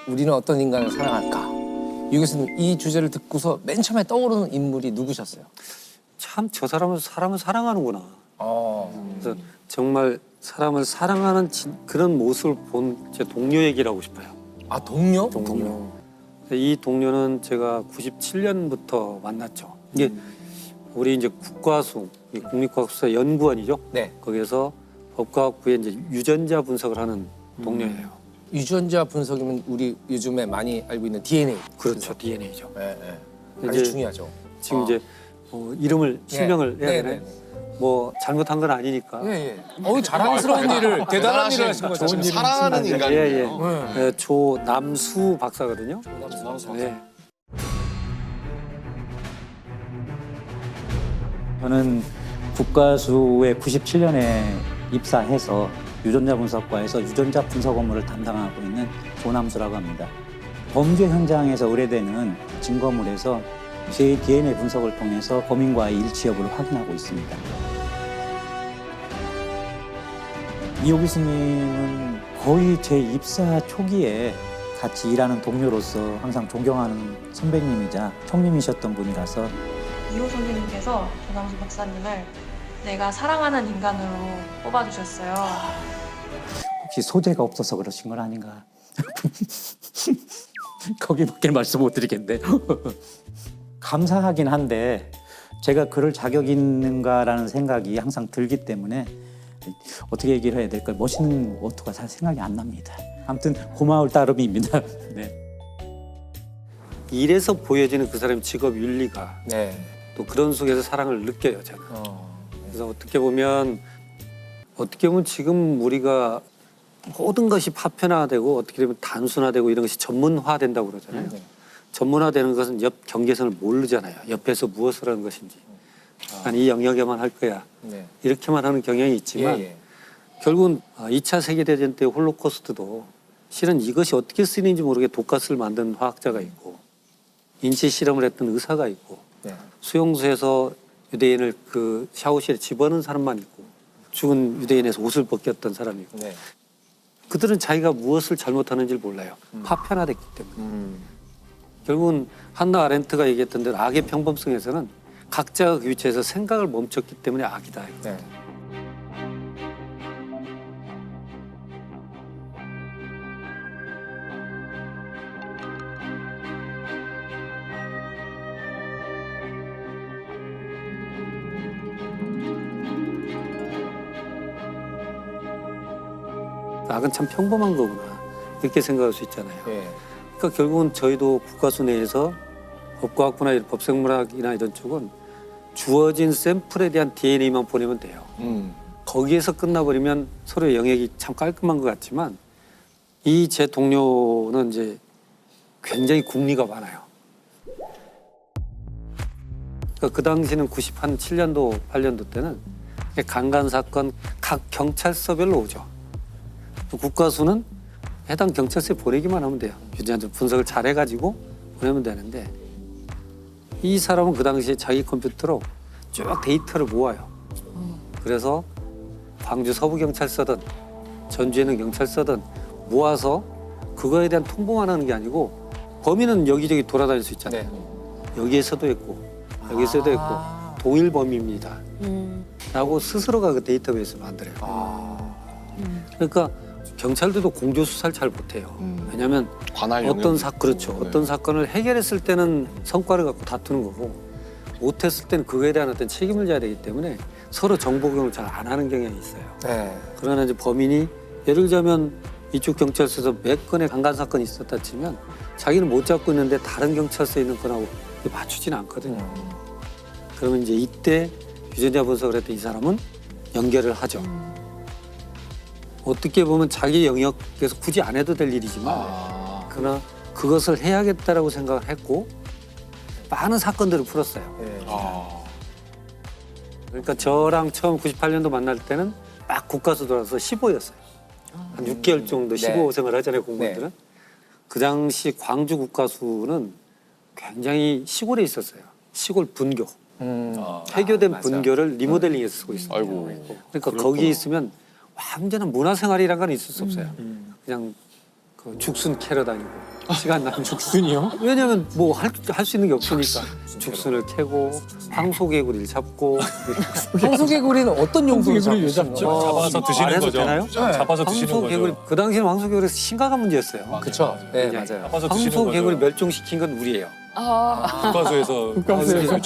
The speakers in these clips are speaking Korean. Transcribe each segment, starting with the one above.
우리는 어떤 인간을 사랑할까? 유 교수님 이 주제를 듣고서 맨 처음에 떠오르는 인물이 누구셨어요? 참 저 사람은 사람을 사랑하는구나. 그래서 정말 사람을 사랑하는 그런 모습을 본 제 동료 얘기를 하고 싶어요. 아 동료? 이 동료는 제가 97년부터 만났죠. 이게 우리 이제 국과수, 국립과학수사 연구원이죠. 네. 거기에서 법과학부에 이제 유전자 분석을 하는 동료예요. 유전자 분석이면 우리 요즘에 많이 알고 있는 DNA. 그렇죠, DNA죠. 네, 네. 아주 중요하죠. 지금 이제 이름을 실명을 해야 네, 되네. 네, 네. 뭐 잘못한 건 아니니까. 예, 예. 자랑스러운 일을 대단한 일을 하신 거죠. 지금 아, 사랑하는 인간이에요. 네, 조남수 박사거든요. 네. 저는 국가수에 97년에 입사해서 유전자 분석과에서 유전자 분석 업무를 담당하고 있는 조남수라고 합니다. 범죄 현장에서 의뢰되는 증거물에서 제 DNA 분석을 통해서 범인과의 일치 여부를 확인하고 있습니다. 이호 교수님은 거의 제 입사 초기에 같이 일하는 동료로서 항상 존경하는 선배님이자 형님이셨던 분이라서 이호 선생님께서 조남수 박사님을 내가 사랑하는 인간으로 뽑아주셨어요. 혹시 소재가 없어서 그러신 건 아닌가? 거기밖에 말씀 못 드리겠네. 감사하긴 한데 제가 그럴 자격이 있는가라는 생각이 항상 들기 때문에 어떻게 얘기를 해야 될까? 멋있는 어투가 잘 생각이 안 납니다. 아무튼 고마울 따름입니다. 네. 일에서 보여지는 그 사람의 직업 윤리가 네. 또 그런 속에서 사랑을 느껴요, 저는. 그래서 어떻게 보면 지금 우리가 모든 것이 파편화되고 어떻게 되면 단순화되고 이런 것이 전문화된다고 그러잖아요. 전문화되는 것은 옆 경계선을 모르잖아요. 옆에서 무엇을 하는 것인지. 난 이 영역에만 할 거야. 네. 이렇게만 하는 경향이 있지만 예, 예. 결국은 2차 세계대전 때 홀로코스트도 실은 이것이 어떻게 쓰이는지 모르게 독가스를 만든 화학자가 있고 인체 실험을 했던 의사가 있고 네. 수용소에서 유대인을 그 샤워실에 집어넣은 사람만 있고 죽은 유대인에서 옷을 벗겼던 사람이 있고 네. 그들은 자기가 무엇을 잘못하는지를 몰라요. 파편화됐기 때문에. 결국은 한나 아렌트가 얘기했던 대로 악의 평범성에서는 각자가 그 위치에서 생각을 멈췄기 때문에 악이다. 네. 악은 참 평범한 거구나. 이렇게 생각할 수 있잖아요. 예. 그러니까 결국은 저희도 국가수 내에서 법과학부나 법생물학이나 이런 쪽은 주어진 샘플에 대한 DNA만 보내면 돼요. 거기에서 끝나버리면 서로의 영역이 참 깔끔한 것 같지만 이 제 동료는 이제 굉장히 궁리가 많아요. 그러니까 그 당시는 97년도, 8년도 때는 강간 사건 각 경찰서별로 오죠. 국가수는 해당 경찰서에 보내기만 하면 돼요. 유전자 분석을 잘 해가지고 보내면 되는데 이 사람은 그 당시에 자기 컴퓨터로 쭉 데이터를 모아요. 그래서 광주 서부경찰서든 전주에 있는 경찰서든 모아서 그거에 대한 통보만 하는 게 아니고 범인은 여기저기 돌아다닐 수 있잖아요. 네. 여기에서도 있고 여기서도 있고 동일 범입니다. 라고 스스로가 그 데이터베이스를 만들어요. 그러니까 경찰들도 공조 수사를 잘 못해요. 왜냐하면 관할 어떤 영역. 그렇죠. 어떤 사건을 해결했을 때는 성과를 갖고 다투는 거고 못했을 때는 그거에 대한 어떤 책임을 져야 되기 때문에 서로 정보 공유를 잘 안 하는 경향이 있어요. 네. 그러나 이제 범인이 예를 들자면 이쪽 경찰서에서 몇 건의 강간 사건이 있었다 치면 자기는 못 잡고 있는데 다른 경찰서에 있는 건하고 맞추지는 않거든요. 그러면 이제 이때 유전자 분석을 했던 이 사람은 연결을 하죠. 어떻게 보면 자기 영역에서 굳이 안 해도 될 일이지만 그러나 그것을 해야겠다라고 생각을 했고 많은 사건들을 풀었어요. 네. 그러니까 저랑 처음 98년도 만날 때는 막 국가수 돌아서 15였어요. 한 6개월 정도 15생활 하잖아요, 공무원들은. 네. 그 당시 광주 국가수는 굉장히 시골에 있었어요. 시골 분교. 폐교된 맞아. 분교를 리모델링해서 쓰고 있어요. 아이고. 그러니까 거기 있으면 완전한 문화생활이란 건 있을 수 없어요. 그냥 그 죽순 캐러 다니고 시간 나면 죽순이요? 왜냐면 뭐 할 수 있는 게 없으니까 죽순을 캐고 황소개구리를 잡고 황소개구리는 어떤 용도로 황소개구리 왜 잡죠? 잡죠? 잡아서 드시는 말해도 거죠. 되나요? 잡아서 드시는 황소개구리 거죠. 그 당시에는 황소개구리가 심각한 문제였어요. 그렇죠. 네, 네. 맞아요. 잡아서 드시는 황소개구리 거죠. 멸종시킨 건 우리예요. 국가수에서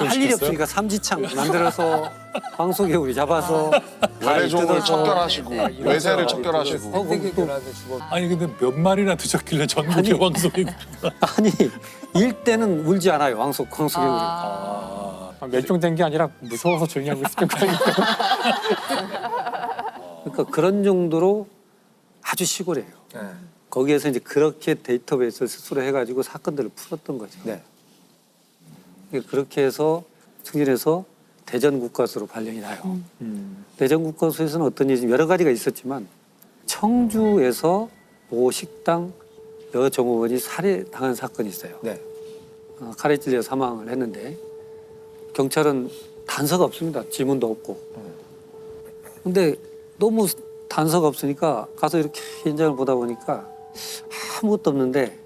할 일이 없으니까 삼지창 만들어서 황소개구리 잡아서 외래종을 뜯어서 척결하시고 외세를 척결하시고 황소개구리한테 죽어. 아니 근데 몇 마리나 드셨길래 전국의 황소개구리. 아니 일대는 울지 않아요. 황소개구리. 멸종된 게 아니라 무서워서 조용히 하고 있을 거니까. 그러니까 그런 정도로 아주 시골이에요. 네. 거기에서 이제 그렇게 데이터베이스를 스스로 해가지고 사건들을 풀었던 거죠. 네. 그렇게 해서 승진해서 대전 국과수로 발령이 나요. 대전 국과수에서는 어떤 일이 여러 가지가 있었지만 청주에서 모 식당 여종업원이 살해당한 사건이 있어요. 네. 칼에 찔려 사망을 했는데 경찰은 단서가 없습니다. 지문도 없고. 근데 너무 단서가 없으니까 가서 이렇게 현장을 보다 보니까 아무것도 없는데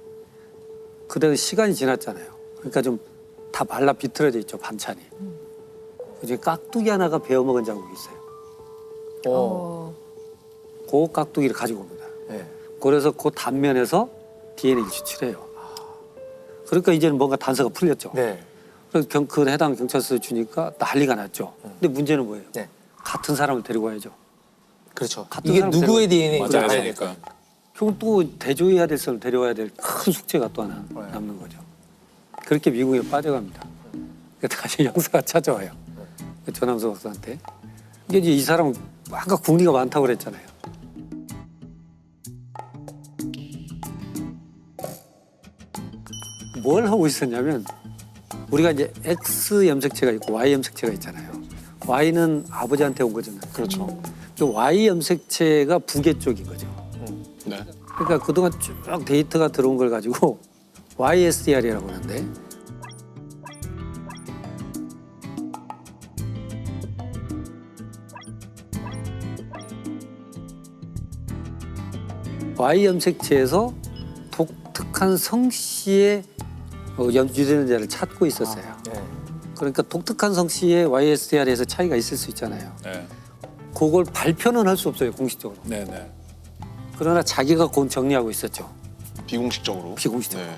그대로 시간이 지났잖아요. 그러니까 좀 다 말라 비틀어져 있죠, 반찬이. 그중에 깍두기 하나가 베어먹은 자국이 있어요. 그 깍두기를 가지고 옵니다. 네. 그래서 그 단면에서 DNA를 추출해요. 그러니까 이제는 뭔가 단서가 풀렸죠. 네. 그래서 그 해당 경찰서에 주니까 난리가 났죠. 근데 문제는 뭐예요? 네. 같은 사람을 데리고 와야죠. 그렇죠. 같은 이게 사람 누구의 데려가- DNA인지 맞아야 알아야 되니까. 되니까. 결국 또 대조해야 될 사람을 데려와야 될 큰 숙제가 또 하나 남는 거죠. 그렇게 미국에 빠져갑니다. 그러니까 다시 형사가 찾아와요. 조남수 박사한테. 이게 이제 이 사람은 아까 국리가 많다고 그랬잖아요. 뭘 하고 있었냐면 우리가 이제 X 염색체가 있고 Y 염색체가 있잖아요. Y는 아버지한테 온 거잖아요. 그렇죠. 그 Y 염색체가 부계 쪽인 거죠. 네. 그러니까 그동안 쭉 데이터가 들어온 걸 가지고 YSDR이라고 하는데 Y 염색체에서 독특한 성씨의 유전자를 찾고 있었어요. 네. 그러니까 독특한 성씨의 YSDR에서 차이가 있을 수 있잖아요. 네, 그걸 발표는 할 수 없어요, 공식적으로. 네, 네. 그러나 자기가 그건 정리하고 있었죠. 비공식적으로. 비공식적으로. 네.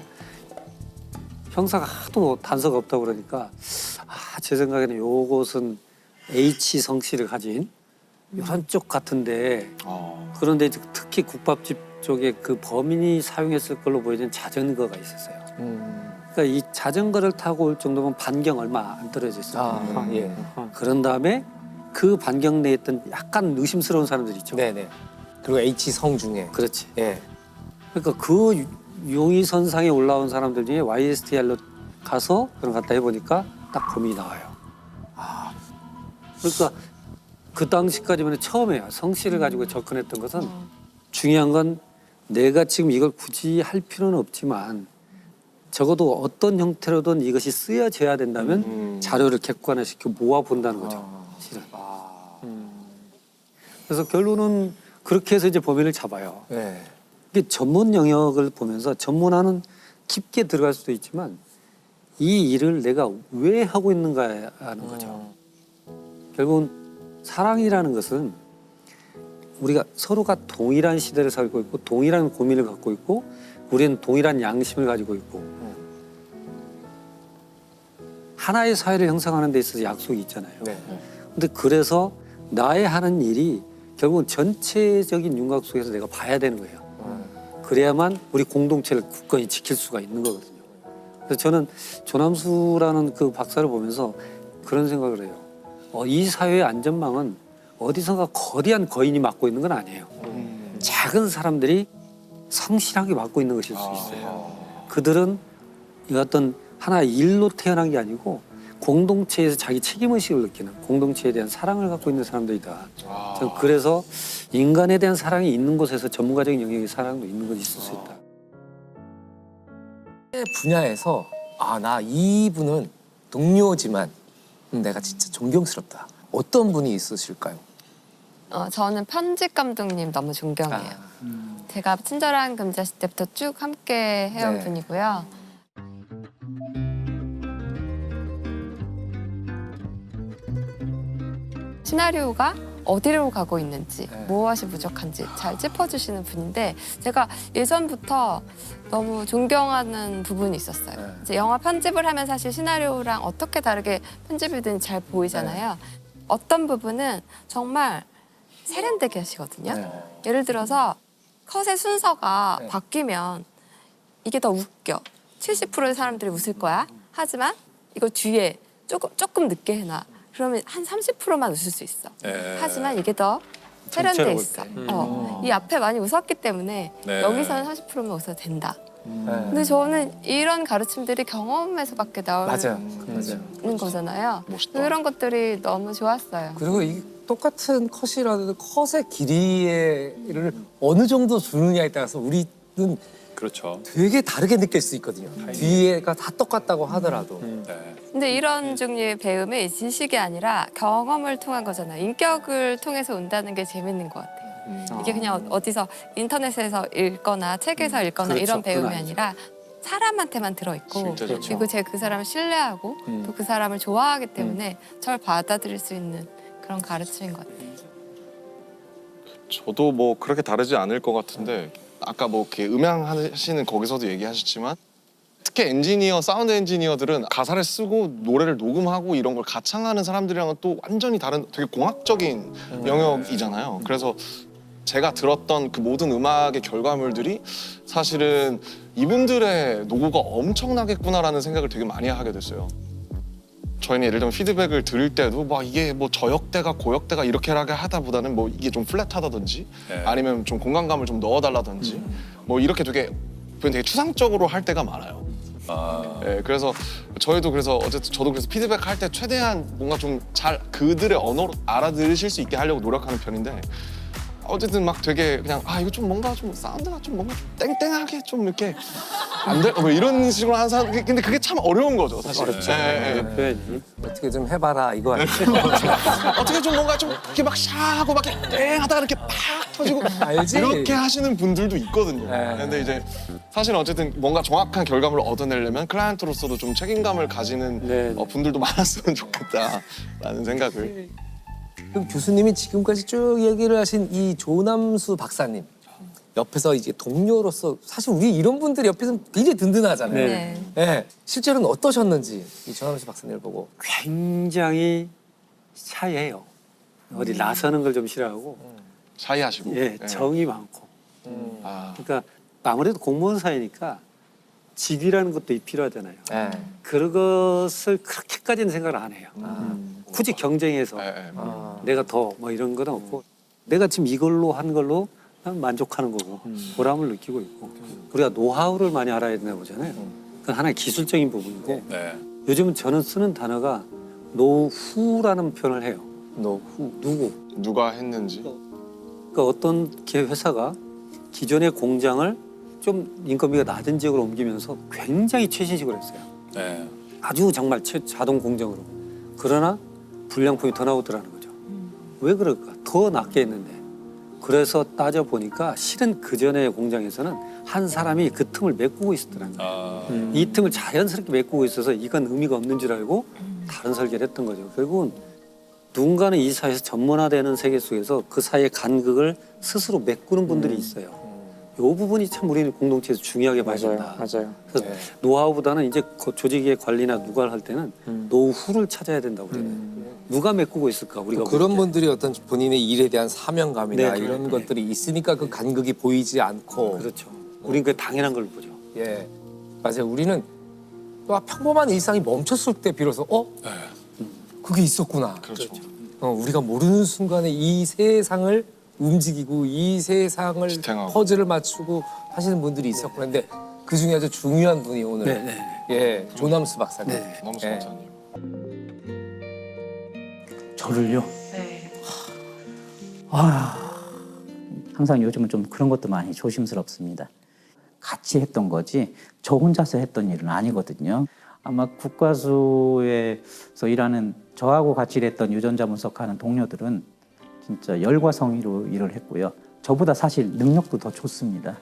형사가 하도 단서가 없다고 그러니까 제 생각에는 요것은 H 성씨를 가진 이런 쪽 같은데 그런데 이제 특히 국밥집 쪽에 그 범인이 사용했을 걸로 보이는 자전거가 있었어요. 그러니까 이 자전거를 타고 올 정도면 반경 얼마 안 떨어져 있어요. 아, 예. 그런 다음에 그 반경 내에 있던 약간 의심스러운 사람들 있죠. 네네. 그리고 H 성 중에. 그렇지. 예. 그러니까 그 용의선상에 올라온 사람들 중에 YSTR로 가서 그런 갖다 해보니까 딱 범인이 나와요. 그러니까 그 당시까지만 처음에요. 성씨를 가지고 접근했던 것은 중요한 건 내가 지금 이걸 굳이 할 필요는 없지만 적어도 어떤 형태로든 이것이 쓰여져야 된다면 자료를 객관화시켜 모아본다는 거죠. 실은. 그래서 결론은 그렇게 해서 이제 범인을 잡아요. 네. 이게 전문 영역을 보면서 전문화는 깊게 들어갈 수도 있지만 이 일을 내가 왜 하고 있는가 하는 거죠. 결국은 사랑이라는 것은 우리가 서로가 동일한 시대를 살고 있고 동일한 고민을 갖고 있고 우리는 동일한 양심을 가지고 있고 하나의 사회를 형성하는 데 있어서 약속이 있잖아요. 네. 근데 그래서 나의 하는 일이 결국은 전체적인 윤곽 속에서 내가 봐야 되는 거예요. 그래야만 우리 공동체를 굳건히 지킬 수가 있는 거거든요. 그래서 저는 조남수라는 그 박사를 보면서 그런 생각을 해요. 이 사회의 안전망은 어디선가 거대한 거인이 맡고 있는 건 아니에요. 작은 사람들이 성실하게 맡고 있는 것일 수 있어요. 그들은 이 어떤 하나의 일로 태어난 게 아니고 공동체에서 자기 책임의식을 느끼는 공동체에 대한 사랑을 갖고 있는 사람들이다. 저는 그래서 인간에 대한 사랑이 있는 곳에서 전문가적인 영역의 사랑도 있는 곳이 있을 수 있다. 분야에서 나 이분은 동료지만 내가 진짜 존경스럽다. 어떤 분이 있으실까요? 저는 편집 감독님 너무 존경해요. 제가 친절한 금자씨 때부터 쭉 함께 해온 네. 분이고요. 시나리오가 어디로 가고 있는지, 네. 무엇이 부족한지 잘 짚어주시는 분인데 제가 예전부터 너무 존경하는 부분이 있었어요. 네. 이제 영화 편집을 하면 사실 시나리오랑 어떻게 다르게 편집이 되는지 잘 보이잖아요. 어떤 부분은 정말 세련되게 하시거든요. 네. 예를 들어서 컷의 순서가 네. 바뀌면 이게 더 웃겨. 70%의 사람들이 웃을 거야. 하지만 이거 뒤에 조금 늦게 해놔. 그러면 한 30%만 웃을 수 있어. 네. 하지만 이게 더 세련돼 전체로 있어. 볼 이 앞에 많이 웃었기 때문에 네. 여기서는 40%만 웃어도 된다. 네. 근데 저는 이런 가르침들이 경험에서밖에 맞아요. 나오는 맞아요. 거잖아요. 멋있다. 그런 것들이 너무 좋았어요. 그리고 이 똑같은 컷이라도 컷의 길이를 어느 정도 주느냐에 따라서 우리는 그렇죠. 되게 다르게 느낄 수 있거든요. 뒤에가 다 똑같다고 하더라도. 네. 근데 이런 종류의 배움이 지식이 아니라 경험을 통한 거잖아요. 인격을 통해서 온다는 게 재밌는 것 같아요. 이게 그냥 어디서 인터넷에서 읽거나 책에서 읽거나 그렇죠. 이런 배움이 그건 아니죠. 아니라 사람한테만 들어있고 실제적으로. 그리고 제가 그 사람을 신뢰하고 또 그 사람을 좋아하기 때문에 저를 받아들일 수 있는 그런 가르침인 것 같아요. 저도 뭐 그렇게 다르지 않을 것 같은데 아까 뭐 이렇게 음향 하시는 거기서도 얘기하셨지만 특히 엔지니어, 사운드 엔지니어들은 가사를 쓰고 노래를 녹음하고 이런 걸 가창하는 사람들이랑은 또 완전히 다른 되게 공학적인 영역이잖아요. 그래서 제가 들었던 그 모든 음악의 결과물들이 사실은 이분들의 노고가 엄청나겠구나라는 생각을 되게 많이 하게 됐어요. 저희는 예를 들면 피드백을 들을 때도 막 이게 뭐 저역대가 고역대가 이렇게 하다보다는 뭐 이게 좀 플랫하다든지 네. 아니면 좀 공간감을 좀 넣어달라든지 뭐 이렇게 되게 추상적으로 할 때가 많아요. 아, 예, 그래서 저희도 그래서 어쨌든 저도 그래서 피드백 할 때 최대한 뭔가 좀 잘 그들의 언어로 알아들으실 수 있게 하려고 노력하는 편인데 어쨌든 막 되게 그냥 이거 좀 뭔가 좀 사운드가 좀 뭔가 좀 땡땡하게 좀 이렇게 안 돼? 뭐 이런 식으로 하는 사람 근데 그게 참 어려운 거죠 사실. 어렵죠. 예, 예. 표현이. 어떻게 좀 해봐라 이거 아니에요? 어떻게 좀 뭔가 좀 이렇게 막 샤하고 막 이렇게 땡 하다가 이렇게 팍 터지고 알지? 이렇게 하시는 분들도 있거든요. 네. 근데 이제 사실은 어쨌든 뭔가 정확한 결과물을 얻어내려면 클라이언트로서도 좀 책임감을 가지는 네. 분들도 많았으면 좋겠다라는 생각을. 그럼 교수님이 지금까지 쭉 얘기를 하신 이 조남수 박사님 옆에서 이제 동료로서 사실 우리 이런 분들이 옆에서 굉장히 든든하잖아요. 네. 네. 실제로는 어떠셨는지 이 조남수 박사님을 보고. 굉장히 샤이해요. 어디 나서는 걸 좀 싫어하고 샤이하시고. 예, 예. 정이 많고. 아, 그러니까 아무래도 공무원 사이니까 직위라는 것도 필요하잖아요. 네. 그것을 그렇게까지는 생각을 안 해요. 굳이 경쟁해서 예, 예. 내가 더 뭐 이런 건 없고 내가 지금 이걸로 한 걸로 난 만족하는 거고 보람을 느끼고 있고 우리가 노하우를 많이 알아야 된다고 보잖아요. 그건 하나의 기술적인 부분이고 네. 요즘은 저는 쓰는 단어가 노후라는 표현을 해요. 노후. 누구? 누가 했는지. 그러니까 어떤 기업 회사가 기존의 공장을 좀 인건비가 낮은 지역으로 옮기면서 굉장히 최신식으로 했어요. 네. 아주 정말 자동 공정으로. 그러나 불량품이 더 나오더라는 거죠. 왜 그럴까? 더 낮게 했는데. 그래서 따져보니까 실은 그전의 공장에서는 한 사람이 그 틈을 메꾸고 있었더라는 거예요. 아, 이 틈을 자연스럽게 메꾸고 있어서 이건 의미가 없는 줄 알고 다른 설계를 했던 거죠. 결국은 누군가는 이 사회에서 전문화되는 세계 속에서 그 사이의 간극을 스스로 메꾸는 분들이 있어요. 이 부분이 참 우리는 공동체에서 중요하게 봐야 된다. 맞아요. 그래서 노하우보다는 이제 조직의 관리나 누가를 할 때는 노후를 찾아야 된다고 그래요. 누가 메꾸고 있을까 우리가 그런 볼 때. 분들이 어떤 본인의 일에 대한 사명감이나 네, 이런 네. 것들이 있으니까 그 간극이 보이지 않고. 그렇죠. 우리는 그 당연한 걸 보죠. 예, 맞아요. 우리는 평범한 일상이 멈췄을 때 비로소 그게 있었구나. 그렇죠. 우리가 모르는 순간에 이 세상을 움직이고 이 세상을 지탱하고. 퍼즐을 맞추고 하시는 분들이 있었구나. 근데 그 중에 아주 중요한 분이 오늘 네. 예 조남수 박사님. 네. 너무 예. 감사님. 저를요? 네. 항상 요즘은 좀 그런 것도 많이 조심스럽습니다. 같이 했던 거지 저 혼자서 했던 일은 아니거든요. 아마 국가수에서 일하는 저하고 같이 일했던 유전자 분석하는 동료들은 진짜 열과 성의로 일을 했고요. 저보다 사실 능력도 더 좋습니다.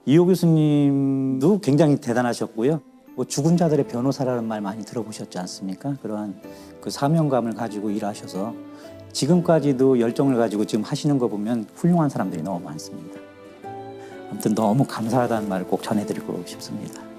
이호 교수님도 굉장히 대단하셨고요. 뭐 죽은 자들의 변호사라는 말 많이 들어보셨지 않습니까? 그러한 그 사명감을 가지고 일하셔서 지금까지도 열정을 가지고 지금 하시는 거 보면 훌륭한 사람들이 너무 많습니다. 아무튼 너무 감사하다는 말을 꼭 전해드리고 싶습니다.